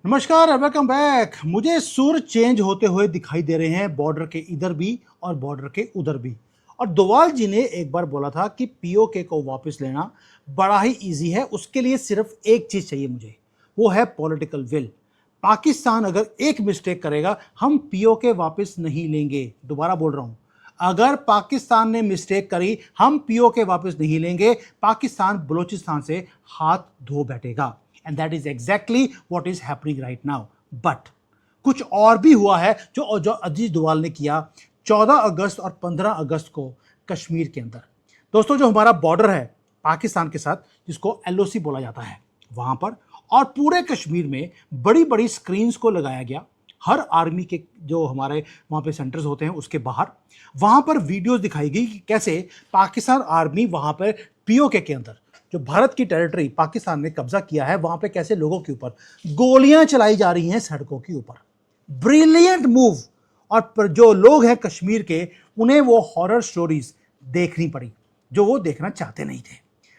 नमस्कार, welcome back. मुझे सुर चेंज होते हुए दिखाई दे रहे हैं, बॉर्डर के इधर भी और बॉर्डर के उधर भी। और डोवाल जी ने एक बार बोला था कि पीओके को वापस लेना बड़ा ही इजी है, उसके लिए सिर्फ एक चीज चाहिए मुझे, वो है पॉलिटिकल विल। पाकिस्तान अगर एक मिस्टेक करेगा, हम पीओके वापस नहीं लेंगे। दोबारा बोल रहा हूं, अगर पाकिस्तान ने मिस्टेक करी, हम पीओके वापस नहीं लेंगे। पाकिस्तान बलूचिस्तान से हाथ धो बैठेगा। And that is exactly what is happening right now. But कुछ और भी हुआ है जो जो अजीत डोवाल ने किया 14 अगस्त और 15 अगस्त को कश्मीर के अंदर। दोस्तों, जो हमारा बॉर्डर है पाकिस्तान के साथ, जिसको एलओसी बोला जाता है, वहां पर और पूरे कश्मीर में बड़ी बड़ी स्क्रीन्स को लगाया गया। हर आर्मी के जो हमारे वहां पे सेंटर्स होते हैं उसके बाहर, वहां पर वीडियोस दिखाई गई कि कैसे पाकिस्तान आर्मी वहां पर पीओके के अंदर, जो भारत की टेरिटरी पाकिस्तान ने कब्जा किया है, वहां पे कैसे लोगों के ऊपर गोलियां चलाई जा रही हैं सड़कों के ऊपर। Brilliant move. और जो लोग हैं कश्मीर के, उन्हें वो हॉरर स्टोरीज देखनी पड़ी जो वो देखना चाहते नहीं थे।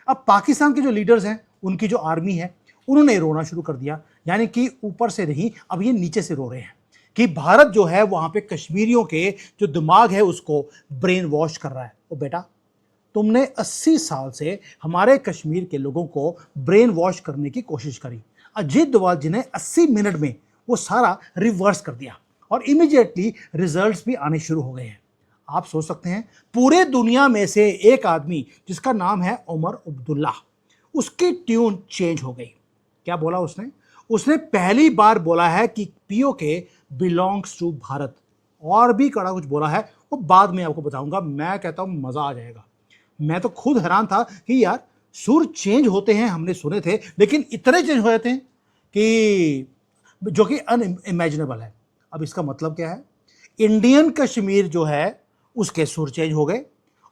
अब पाकिस्तान के जो लीडर्स हैं, उनकी जो आर्मी है, उन्होंने रोना शुरू कर दिया। यानी कि ऊपर से नहीं, अब ये नीचे से रो रहे हैं कि भारत जो है वहां पे कश्मीरियों के जो दिमाग है उसको ब्रेन वॉश कर रहा है। ओ बेटा, तुमने 80 साल से हमारे कश्मीर के लोगों को ब्रेन वॉश करने की कोशिश करी। अजीत डोवाल जी ने 80 मिनट में वो सारा रिवर्स कर दिया और इमीडिएटली रिजल्ट्स भी आने शुरू हो गए हैं। आप सोच सकते हैं, पूरे दुनिया में से एक आदमी जिसका नाम है उमर अब्दुल्ला, उसकी ट्यून चेंज हो गई। क्या बोला उसने? उसने पहली बार बोला है कि पीओके बिलोंग्स टू भारत। और भी कड़ा कुछ बोला है, वो बाद में आपको बताऊंगा। मैं कहता हूं मजा आ जाएगा। मैं तो खुद हैरान था कि यार, सुर चेंज होते हैं हमने सुने थे, लेकिन इतने चेंज हो जाते हैं कि जो कि अनइमेजिनेबल है। अब इसका मतलब क्या है? इंडियन कश्मीर जो है उसके सुर चेंज हो गए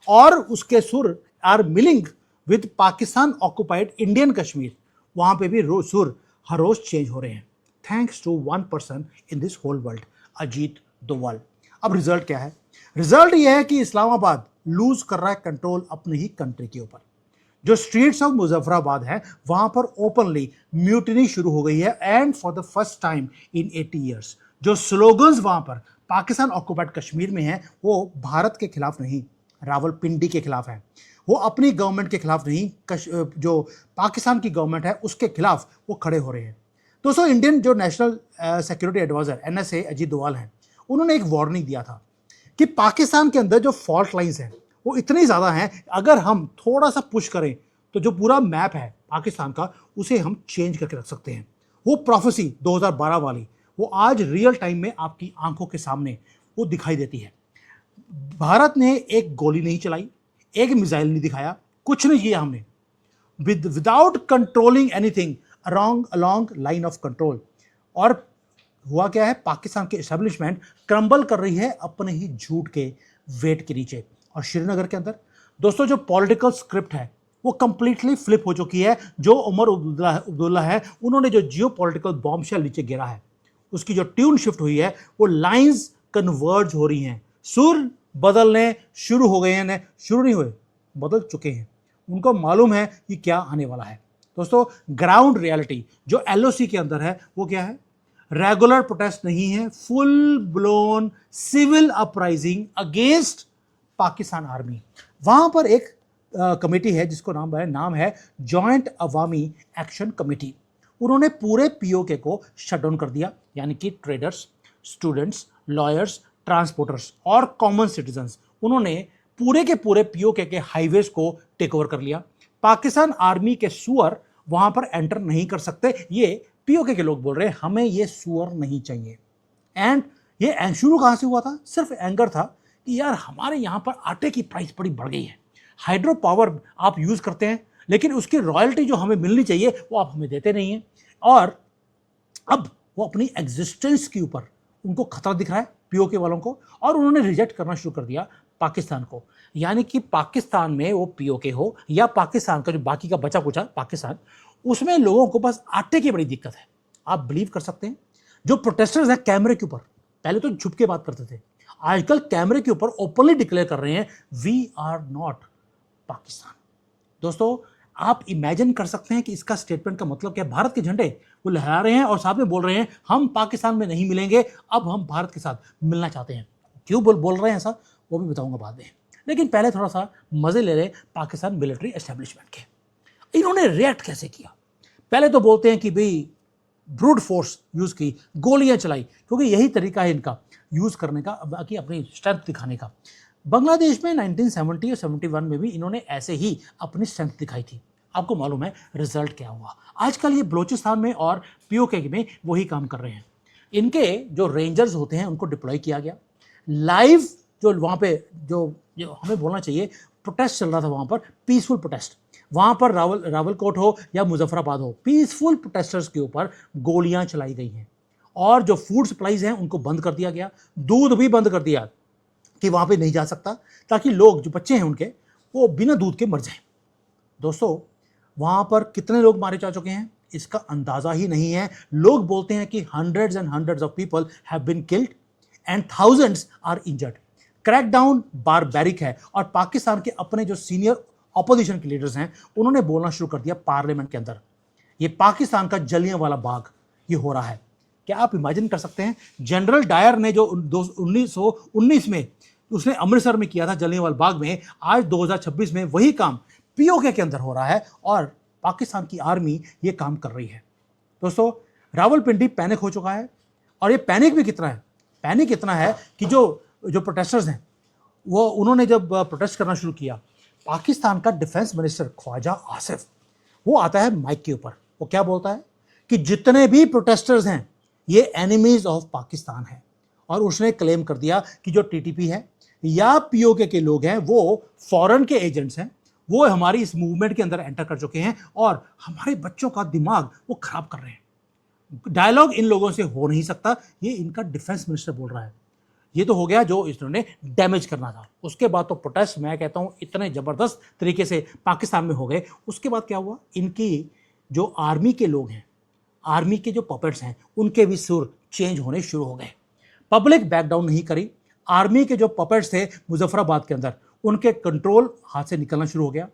और उसके सुर are milling with Pakistan occupied Indian Kashmir. वहां पे भी सुर हर रोज चेंज हो रहे हैं, thanks to one person in this whole world, Ajit Doval. अब रिजल्ट क्या है? रिजल्ट यह है कि इस्लामाबाद लूज कर रहा है कंट्रोल अपनी ही कंट्री के ऊपर। जो स्ट्रीट्स ऑफ मुजफ्फराबाद है, वहां पर ओपनली म्यूटिनी शुरू हो गई है। And for the first time in 80 years जो स्लोगन्स वहां पर पाकिस्तान ऑक्युपाइड कश्मीर में है, वो भारत के खिलाफ नहीं, रावलपिंडी के खिलाफ है। वो अपनी गवर्नमेंट के खिलाफ नहीं, जो पाकिस्तान की गवर्नमेंट है उसके खिलाफ वो खड़े हो रहे हैं। दोस्तों, इंडियन जो national security adviser NSA Ajit Doval हैं, उन्होंने एक वार्निंग दिया था कि पाकिस्तान के अंदर जो फॉल्ट लाइंस हैं वो इतनी ज़्यादा हैं, अगर हम थोड़ा सा पुश करें तो जो पूरा मैप है पाकिस्तान का, उसे हम चेंज करके रख सकते हैं। वो प्रोफेसी 2012 वाली, वो आज रियल टाइम में आपकी आंखों के सामने वो दिखाई देती है। भारत ने एक गोली नहीं चलाई, एक मिसाइल नहीं दिखाया, कुछ नहीं किया हमने, without controlling anything along line of control. और हुआ क्या है? पाकिस्तान की एस्टेब्लिशमेंट क्रम्बल कर रही है अपने ही झूठ के वेट के नीचे। और श्रीनगर के अंदर दोस्तों, जो पॉलिटिकल स्क्रिप्ट है वो कंप्लीटली फ्लिप हो चुकी है। जो उमर अब्दुल्ला है, उन्होंने जो जियो पॉलिटिकल बॉम्बशेल नीचे गिरा है, उसकी जो ट्यून शिफ्ट हुई है, वो लाइंस कन्वर्ज हो रही हैं, सुर बदलने शुरू हो गए हैं। शुरू नहीं हुए, बदल चुके हैं। उनको मालूम है कि क्या आने वाला है। दोस्तों, ग्राउंड रियलिटी जो एलओसी के अंदर है, वो क्या है? रेगुलर प्रोटेस्ट नहीं है, full blown civil uprising against Pakistan army. वहां पर एक कमेटी है जिसको नाम है जॉइंट अवामी एक्शन कमेटी। उन्होंने पूरे पीओके को शट डाउन कर दिया, यानी कि ट्रेडर्स, स्टूडेंट्स, लॉयर्स, ट्रांसपोर्टर्स और कॉमन सिटीजन्स, उन्होंने पूरे के पूरे पीओके के हाईवेज को टेक ओवर कर लिया। पाकिस्तान आर्मी के सुअर वहां पर एंटर नहीं कर सकते। ये पीओके के लोग बोल रहे हैं, हमें ये सुअर नहीं चाहिए। एंड ये शुरू कहां से हुआ था? सिर्फ एंगर था कि यार, हमारे यहां पर आटे की प्राइस बड़ी बढ़ गई है, हाइड्रो पावर आप यूज करते हैं, लेकिन उसकी रॉयल्टी जो हमें मिलनी चाहिए वो आप हमें देते नहीं हैं। और अब वो अपनी एग्जिस्टेंस के ऊपर उनको खतरा दिख रहा है पीओके वालों को, और उन्होंने रिजेक्ट करना शुरू कर दिया पाकिस्तान को। यानी कि पाकिस्तान में वो पीओके हो या पाकिस्तान का जो बाकी का बचा कुचा पाकिस्तान, उसमें लोगों को बस आटे की बड़ी दिक्कत है। आप बिलीव कर सकते हैं, जो प्रोटेस्टर्स हैं कैमरे के ऊपर, पहले तो छुप के बात करते थे, आजकल कैमरे के ऊपर ओपनली डिक्लेयर कर रहे हैं, वी आर नॉट पाकिस्तान। दोस्तों, आप इमेजिन कर सकते हैं कि इसका स्टेटमेंट का मतलब क्या है? भारत के झंडे वो लहरा रहे हैं और साथ में बोल रहे हैं हम पाकिस्तान में नहीं मिलेंगे, अब हम भारत के साथ मिलना चाहते हैं। क्यों बोल रहे हैं ऐसा, वो भी बताऊंगा बाद में। लेकिन पहले थोड़ा सा मजे ले रहे पाकिस्तान मिलिट्री एस्टेब्लिशमेंट के। इन्होंने रिएक्ट कैसे किया? पहले तो बोलते हैं कि भाई ब्रूट फोर्स यूज की, गोलियां चलाई, क्योंकि यही तरीका है इनका यूज करने का, बाकी अपनी स्ट्रेंथ दिखाने का। बांग्लादेश में 1970 और 71 में भी इन्होंने ऐसे ही अपनी स्ट्रेंथ दिखाई थी। आपको मालूम है रिजल्ट क्या हुआ? आजकल ये बलोचिस्तान में और पीओके में वही काम कर रहे हैं। इनके जो रेंजर्स होते हैं उनको डिप्लॉय किया गया। लाइव जो वहाँ पे जो हमें बोलना चाहिए प्रोटेस्ट चल रहा था वहाँ पर, पीसफुल प्रोटेस्ट, वहाँ पर रावलकोट हो या मुजफ्फराबाद हो, पीसफुल प्रोटेस्टर्स के ऊपर गोलियां चलाई गई हैं। और जो फूड सप्लाईज हैं उनको बंद कर दिया गया, दूध भी बंद कर दिया कि वहाँ पे नहीं जा सकता, ताकि लोग जो बच्चे हैं उनके वो बिना दूध के मर जाएं। दोस्तों वहाँ पर कितने लोग मारे जा चुके हैं इसका अंदाज़ा ही नहीं है। लोग बोलते हैं कि hundreds and hundreds of people have been killed and thousands are injured. Crackdown barbaric है और पाकिस्तान के अपने जो सीनियर ऑपोजिशन के लीडर्स हैं उन्होंने बोलना शुरू कर दिया पार्लियामेंट के अंदर, ये पाकिस्तान का जलियांवाला बाग ये हो रहा है। क्या आप इमेजिन कर सकते हैं? जनरल डायर ने जो 1919 में उसने अमृतसर में किया था जलियांवाला बाग में, आज 2026 में वही काम पीओके के अंदर हो रहा है और पाकिस्तान की आर्मी ये काम कर रही है। दोस्तों रावलपिंडी पैनिक हो चुका है और ये पैनिक भी कितना है, पैनिक इतना है कि जो प्रोटेस्टर्स हैं वो उन्होंने जब प्रोटेस्ट करना शुरू किया, पाकिस्तान का डिफेंस मिनिस्टर ख्वाजा आसिफ वो आता है माइक के ऊपर, वो क्या बोलता है कि जितने भी प्रोटेस्टर्स हैं ये एनिमीज ऑफ पाकिस्तान हैं। और उसने क्लेम कर दिया कि जो टीटीपी है या पीओके के लोग हैं वो फॉरेन के एजेंट्स हैं, वो हमारी इस मूवमेंट के अंदर एंटर कर चुके हैं और हमारे बच्चों का दिमाग वो खराब कर रहे हैं। डायलॉग इन लोगों से हो नहीं सकता, ये इनका डिफेंस मिनिस्टर बोल रहा है। ये तो हो गया जो इन्होंने डैमेज करना था। उसके बाद तो प्रोटेस्ट मैं कहता हूँ इतने ज़बरदस्त तरीके से पाकिस्तान में हो गए। उसके बाद क्या हुआ, इनकी जो आर्मी के लोग हैं, आर्मी के जो पपेट्स हैं, उनके भी सुर चेंज होने शुरू हो गए। पब्लिक बैकडाउन नहीं करी। आर्मी के जो पपेट्स थे मुजफ्फराबाद के अंदर, उनके कंट्रोल हाथ से निकलना शुरू हो गया।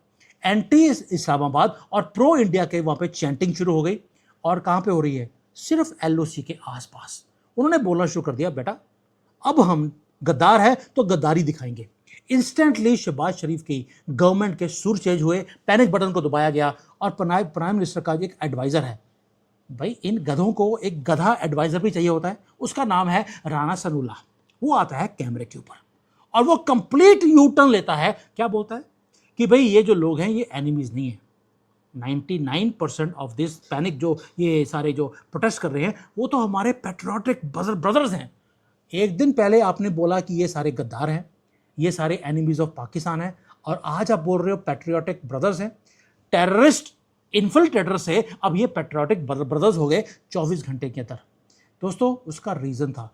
एंटी इस्लामाबाद और प्रो इंडिया के वहाँ पे चैंटिंग शुरू हो गई। और कहाँ पे हो रही है? सिर्फ एलओसी के आसपास। उन्होंने बोलना शुरू कर दिया, बेटा अब हम गद्दार है तो गद्दारी दिखाएंगे। इंस्टेंटली शहबाज शरीफ की गवर्नमेंट के सुर चेंज हुए, पैनिक बटन को दबाया गया और प्राइम मिनिस्टर का एक एडवाइजर है, भाई इन गधों को एक गधा एडवाइजर भी चाहिए होता है, उसका नाम है राना सनाउल्लाह। वो आता है कैमरे के ऊपर और वो कंप्लीट यू टर्न लेता है। क्या बोलता है कि भाई ये जो लोग हैं ये एनिमीज नहीं है। 99% ऑफ दिस पैनिक जो ये सारे जो प्रोटेस्ट कर रहे हैं वो तो हमारे पेट्रियोटिक ब्रदर्स हैं। एक दिन पहले आपने बोला कि ये सारे गद्दार हैं, ये सारे एनिमीज ऑफ पाकिस्तान हैं, और आज आप बोल रहे हो पेट्रियोटिक ब्रदर्स हैं। टेररिस्ट इन्फिल्ट्रेटर से अब ये पेट्रियोटिक ब्रदर्स हो गए 24 घंटे के अंदर। दोस्तों उसका रीज़न था,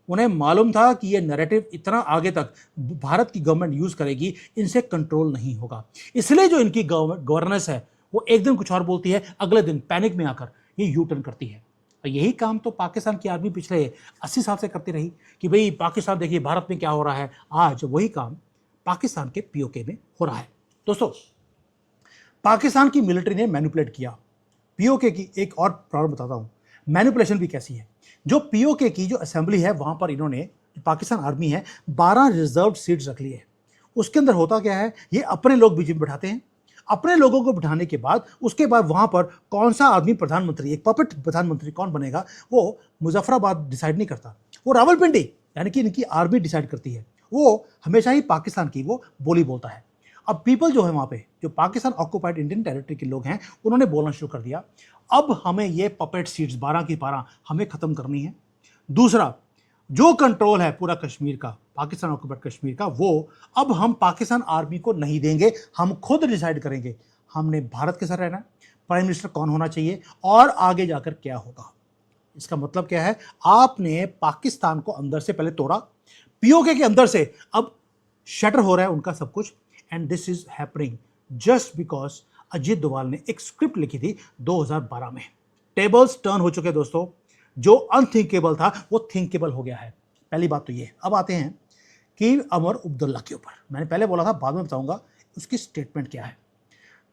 उन्हें मालूम था कि ये नैरेटिव इतना आगे तक भारत की गवर्नमेंट यूज़ करेगी, इनसे कंट्रोल नहीं होगा। इसलिए जो इनकी गवर्नेंस है वो एक दिन कुछ और बोलती है, अगले दिन पैनिक में आकर ये यू टर्न करती है। और यही काम तो पाकिस्तान की आर्मी पिछले 80 साल से करती रही कि भाई पाकिस्तान देखिए भारत में क्या हो रहा है। आज वही काम पाकिस्तान के पीओके में हो रहा है। दोस्तों पाकिस्तान की मिलिट्री ने मैनिपुलेट किया पीओके की। एक और प्रॉब्लम बताता हूँ, मैनिपुलेशन भी कैसी है। जो पीओके की जो असेंबली है वहाँ पर इन्होंने, पाकिस्तान आर्मी है, 12 रिजर्व सीट्स रख ली है। उसके अंदर होता क्या है, ये अपने लोग बीच में बिठाते हैं। अपने लोगों को बिठाने के बाद उसके बाद वहाँ पर कौन सा आदमी प्रधानमंत्री, एक पपेट प्रधानमंत्री कौन बनेगा, वो मुजफ्फराबाद डिसाइड नहीं करता, वो रावलपिंडी यानी कि इनकी आर्मी डिसाइड करती है। वो हमेशा ही पाकिस्तान की वो बोली बोलता है। अब पीपल जो है वहाँ पे, जो पाकिस्तान ऑक्युपाइड इंडियन टेरिटरी के लोग हैं, उन्होंने बोलना शुरू कर दिया, अब हमें ये पपेट सीट्स 12 की 12 हमें ख़त्म करनी है। दूसरा, जो कंट्रोल है पूरा कश्मीर का, पाकिस्तान ऑक्युपाइड कश्मीर का, वो अब हम पाकिस्तान आर्मी को नहीं देंगे, हम खुद डिसाइड करेंगे हमने भारत के साथ रहना है, प्राइम मिनिस्टर कौन होना चाहिए और आगे जाकर क्या होगा। इसका मतलब क्या है, आपने पाकिस्तान को अंदर से पहले तोड़ा, पीओके के अंदर से अब शटर हो रहा है उनका सब कुछ। And this is happening just because Ajit Doval ने एक स्क्रिप्ट लिखी थी 2012 में। टेबल्स टर्न हो चुके दोस्तों, जो अनथिंकेबल था वो थिंकेबल हो गया है। पहली बात तो ये। अब आते हैं कि उमर अब्दुल्ला के ऊपर, मैंने पहले बोला था बाद में बताऊंगा उसकी स्टेटमेंट क्या है।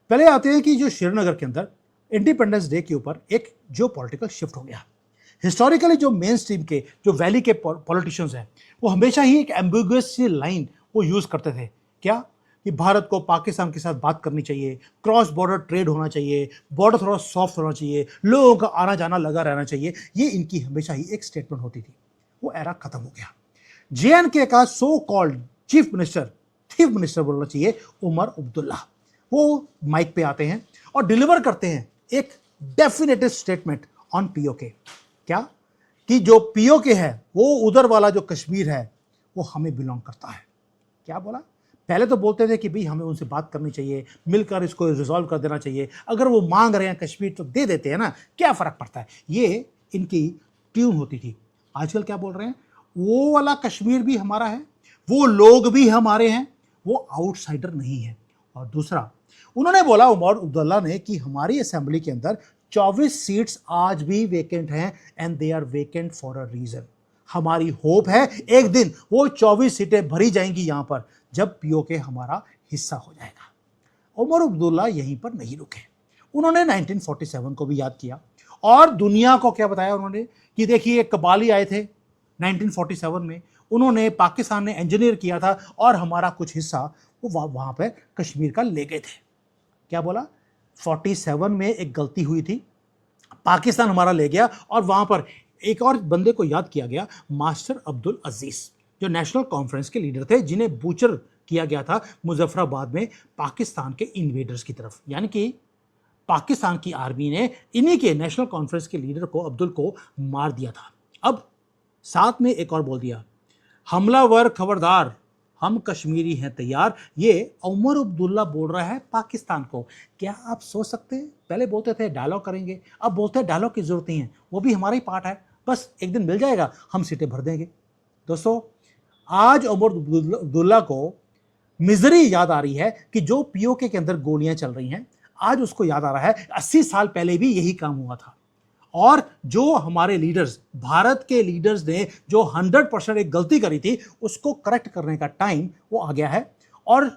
पहले आते हैं कि जो श्रीनगर के अंदर इंडिपेंडेंस डे के ऊपर एक जो पॉलिटिकल शिफ्ट हो गया। हिस्टोरिकली जो मेन स्ट्रीम के जो वैली के पॉलिटिशियंस हैं वो हमेशा ही एक एम्बिगुअस लाइन वो यूज़ करते थे, क्या कि भारत को पाकिस्तान के साथ बात करनी चाहिए, क्रॉस बॉर्डर ट्रेड होना चाहिए, बॉर्डर थोड़ा सॉफ्ट होना चाहिए, लोगों का आना जाना लगा रहना चाहिए। ये इनकी हमेशा ही एक स्टेटमेंट होती थी। वो एरा खत्म हो गया। JNK का सो कॉल्ड चीफ मिनिस्टर बोलना चाहिए, उमर अब्दुल्ला, वो माइक पे आते हैं और डिलीवर करते हैं एक डेफिनेटिव स्टेटमेंट ऑन POK। क्या कि जो POK है वो उधर वाला जो कश्मीर है वो हमें बिलोंग करता है। क्या बोला? पहले तो बोलते थे कि भाई हमें उनसे बात करनी चाहिए, मिलकर इसको रिजॉल्व कर देना चाहिए, अगर वो मांग रहे हैं कश्मीर तो दे देते हैं ना, क्या फर्क पड़ता है। ये इनकी ट्यून होती थी। आजकल क्या बोल रहे हैं, वो वाला कश्मीर भी हमारा है, वो लोग भी हमारे हैं, वो आउटसाइडर नहीं है। और दूसरा उन्होंने बोला, उमर अब्दुल्ला ने, कि हमारी असेंबली के अंदर 24 सीट्स आज भी वेकेंट हैं and they are vacant for a reason. हमारी होप है एक दिन वो 24 सीटें भरी जाएंगी यहां पर, जब POK हमारा हिस्सा हो जाएगा। उमर अब्दुल्ला यहीं पर नहीं रुके। उन्होंने 1947 को भी याद किया और दुनिया को क्या बताया उन्होंने कि देखिए कबाली आए थे 1947 में, उन्होंने पाकिस्तान ने इंजीनियर किया था और हमारा कुछ हिस्सा वो वहां पर कश्मीर का ले गए थे। क्या बोला? 47 में एक गलती हुई थी, पाकिस्तान हमारा ले गया और वहां पर एक और बंदे को याद किया गया, मास्टर अब्दुल अजीज, जो नेशनल कॉन्फ्रेंस के लीडर थे, जिन्हें बूचर किया गया था मुजफ्फराबाद में पाकिस्तान के इन्वेडर्स की तरफ। यानी कि पाकिस्तान की आर्मी ने इन्हीं के नेशनल कॉन्फ्रेंस के लीडर को, अब्दुल को, मार दिया था। अब साथ में एक और बोल दिया, हमलावर खबरदार, हम कश्मीरी हैं तैयार। ये उमर अब्दुल्ला बोल रहा है पाकिस्तान को। क्या आप सोच सकते हैं, पहले बोलते थे डायलॉग करेंगे, अब बोलते हैं डायलॉग की जरूरत नहीं है, वो भी हमारा ही पार्ट है, बस एक दिन मिल जाएगा, हम सीटें भर देंगे। दोस्तों, आज उमर अब्दुल्ला को मिजरी याद आ रही है कि जो POK के अंदर गोलियां चल रही हैं, आज उसको याद आ रहा है 80 साल पहले भी यही काम हुआ था। और जो हमारे लीडर्स, भारत के लीडर्स ने जो 100% एक गलती करी थी, उसको करेक्ट करने का टाइम वो आ गया है। और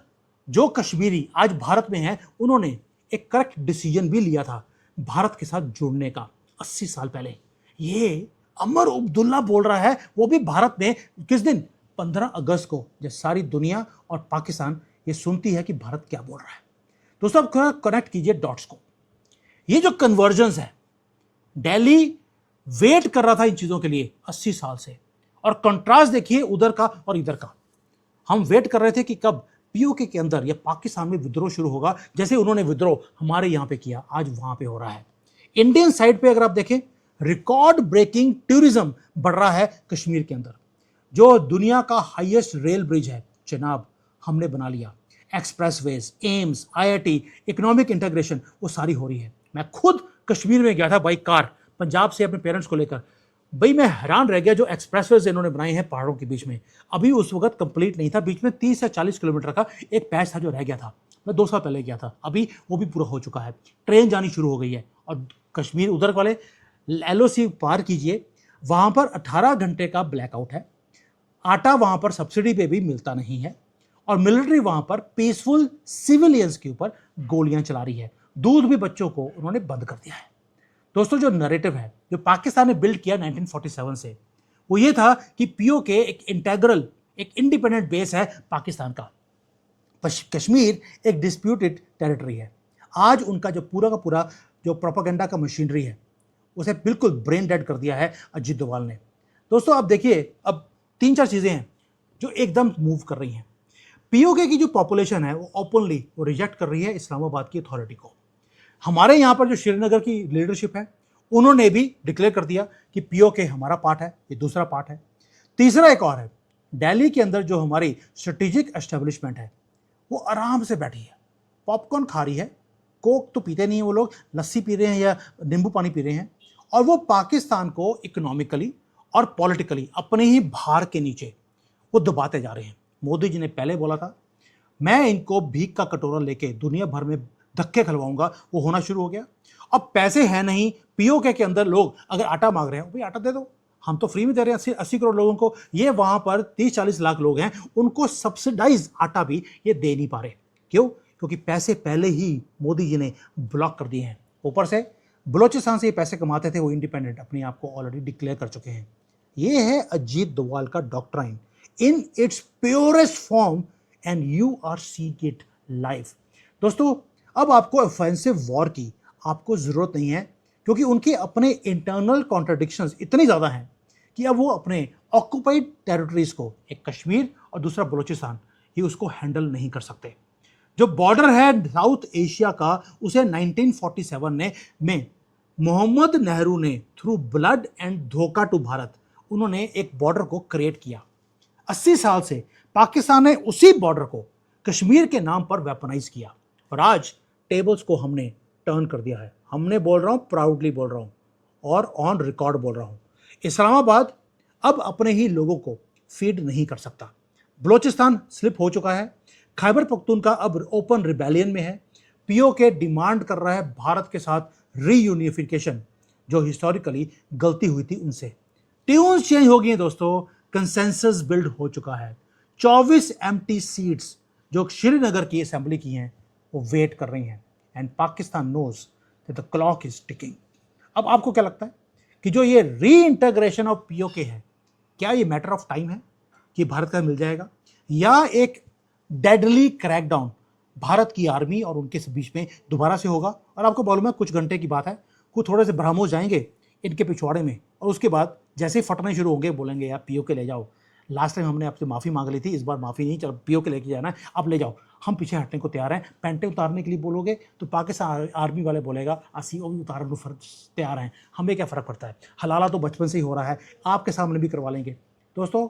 जो कश्मीरी आज भारत में हैं, उन्होंने एक करेक्ट डिसीजन भी लिया था भारत के साथ जुड़ने का 80 साल पहले। ये उमर अब्दुल्ला बोल रहा है, वो भी भारत में, किस दिन? 15 अगस्त को, जब सारी दुनिया और पाकिस्तान ये सुनती है कि भारत क्या बोल रहा है। दोस्तों, अब कनेक्ट कीजिए डॉट्स को। ये जो कन्वर्जेंस है, दिल्ली वेट कर रहा था इन चीजों के लिए 80 साल से, और कंट्रास्ट देखिए उधर का और इधर का। हम वेट कर रहे थे कि कब POK के अंदर या पाकिस्तान में विद्रोह शुरू होगा, जैसे उन्होंने विद्रोह हमारे यहां पे किया, आज वहां पे हो रहा है। इंडियन साइड पे अगर आप देखें, रिकॉर्ड ब्रेकिंग टूरिज्म बढ़ रहा है कश्मीर के अंदर। जो दुनिया का हाईएस्ट रेल ब्रिज है जनाब, हमने बना लिया। Expressways, AIIMS, IIT, economic integration, वो सारी हो रही है। मैं खुद कश्मीर में गया था बाई कार, पंजाब से अपने पेरेंट्स को लेकर। भाई मैं हैरान रह गया, जो एक्सप्रेसवेज इन्होंने बनाए हैं पहाड़ों के बीच में, अभी उस वक्त कंप्लीट नहीं था, बीच में 30 या 40 किलोमीटर का एक पैच था जो रह गया था। मैं 2 साल पहले गया था, अभी वो भी पूरा हो चुका है, ट्रेन जानी शुरू हो गई है। और कश्मीर उधर वाले LOC पार कीजिए, वहां पर 18 घंटे का ब्लैकआउट है, आटा वहां पर सब्सिडी पे भी मिलता नहीं है, और मिलिट्री वहां पर पीसफुल सिविलियंस के ऊपर गोलियां चला रही है। दूध भी बच्चों को उन्होंने बंद कर दिया है। दोस्तों, जो नैरेटिव है जो पाकिस्तान ने बिल्ड किया 1947 से, वो ये था कि POK एक इंटेग्रल, एक इंडिपेंडेंट बेस है पाकिस्तान का, कश्मीर एक डिस्प्यूटेड टेरिटरी है। आज उनका जो पूरा का पूरा जो प्रोपेगेंडा का मशीनरी है, उसे बिल्कुल ब्रेन डेड कर दिया है अजीत डोभाल ने। दोस्तों, अब देखिए, अब 3-4 चीजें हैं जो एकदम मूव कर रही हैं। POK की जो पॉपुलेशन है वो ओपनली वो रिजेक्ट कर रही है इस्लामाबाद की अथॉरिटी को। हमारे यहाँ पर जो श्रीनगर की लीडरशिप है, उन्होंने भी डिक्लेयर कर दिया कि POK हमारा पार्ट है, ये दूसरा पार्ट है। तीसरा एक और है, दिल्ली के अंदर जो हमारी स्ट्रेटेजिक एस्टेब्लिशमेंट है, वो आराम से बैठी है, पॉपकॉर्न खा रही है, कोक तो पीते नहीं है वो लोग, लस्सी पी रहे हैं या नींबू पानी पी रहे हैं, और वो पाकिस्तान को इकोनॉमिकली और पॉलिटिकली अपने ही भार के नीचे वो दबाते जा रहे हैं। मोदी जी ने पहले बोला था, मैं इनको भीख का कटोरा लेके दुनिया भर में धक्के खिलवाऊंगा, वो होना शुरू हो गया। अब पैसे हैं नहीं, POK के अंदर लोग अगर आटा मांग रहे हैं, भाई आटा दे दो, हम तो फ्री में दे रहे हैं 80 करोड़ लोगों को। ये वहां पर 30-40 लाख लोग हैं, उनको सब्सिडाइज आटा भी ये दे नहीं पा रहे। क्यों? क्योंकि पैसे पहले ही मोदी जी ने ब्लॉक कर दिए हैं। ऊपर से बलोचिस्तान से ये पैसे कमाते थे, वो इंडिपेंडेंट अपने आप को ऑलरेडी डिक्लेयर कर चुके हैं। ये है अजीत डोभाल का doctrine in its purest form and you are seeing it live. दोस्तों, अब आपको ऑफेंसिव वॉर की आपको जरूरत नहीं है, क्योंकि उनके अपने इंटरनल कॉन्ट्रडिक्शंस इतनी ज्यादा हैं कि अब वो अपने ऑक्युपाइड टेरिटरीज को, एक कश्मीर और दूसरा बलूचिस्तान, ये उसको हैंडल नहीं कर सकते। जो बॉर्डर है साउथ एशिया का, उसे 1947 में मोहम्मद नेहरू ने थ्रू ब्लड एंड धोखा टू भारत, उन्होंने एक बॉर्डर को क्रिएट किया। 80 साल से पाकिस्तान ने उसी बॉर्डर को कश्मीर के नाम पर वेपनाइज किया, और आज टेबल्स को हमने टर्न कर दिया है। हमने बोल रहा हूं, प्राउडली बोल रहा हूं और ऑन रिकॉर्ड बोल रहा हूं, इस्लामाबाद अब अपने ही लोगों को फीड नहीं कर सकता। बलोचिस्तान स्लिप हो चुका है, खैबर पख्तूनख्वा अब ओपन रिबेलियन में है, पीओके डिमांड कर रहा है भारत के साथ रीयूनिफिकेशन, जो हिस्टोरिकली गलती हुई थी उनसे। ट्यून्स चेंज हो गई हैं दोस्तों, कंसेंसस बिल्ड हो चुका है। 24 एम्प्टी सीट्स जो श्रीनगर की असेंबली की हैं, वो वेट कर रही हैं, and Pakistan knows that the clock is ticking. अब आपको क्या लगता है कि जो ये री इंटीग्रेशन ऑफ पीओके है, क्या ये मैटर ऑफ टाइम है कि भारत का मिल जाएगा, या एक डेडली क्रैकडाउन भारत की आर्मी और उनके बीच में दोबारा से होगा? और आपको मालूम है, कुछ घंटे की बात है, वो थोड़े से ब्रह्मोस जाएंगे इनके पिछवाड़े में, और उसके बाद जैसे ही फटने शुरू होंगे, बोलेंगे यार पीओके ले जाओ, लास्ट टाइम हमने आपसे माफ़ी मांग ली थी, इस बार माफ़ी नहीं, चलो पीओके लेके जाना है, अब ले जाओ, हम पीछे हटने को तैयार हैं। पैंटें उतारने के लिए बोलोगे तो पाकिस्तान आर्मी वाले बोलेगा असी वो भी उतारने को तैयार हैं, हमें क्या फ़र्क पड़ता है, हलाला तो बचपन से ही हो रहा है, आपके सामने भी करवा लेंगे। दोस्तों,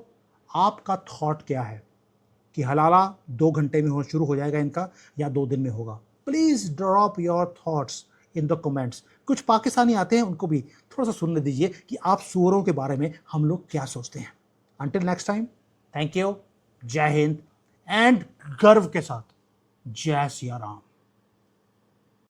आपका थॉट क्या है कि हलाला 2 घंटे में शुरू हो जाएगा इनका, या 2 दिन में होगा? Please drop your thoughts in the comments. कुछ पाकिस्तानी आते हैं, उनको भी थोड़ा सा सुनने दीजिए कि आप सूअरों के बारे में हम लोग क्या सोचते हैं। Until next time, thank you, जय हिंद, एंड गर्व के साथ जय सिया राम।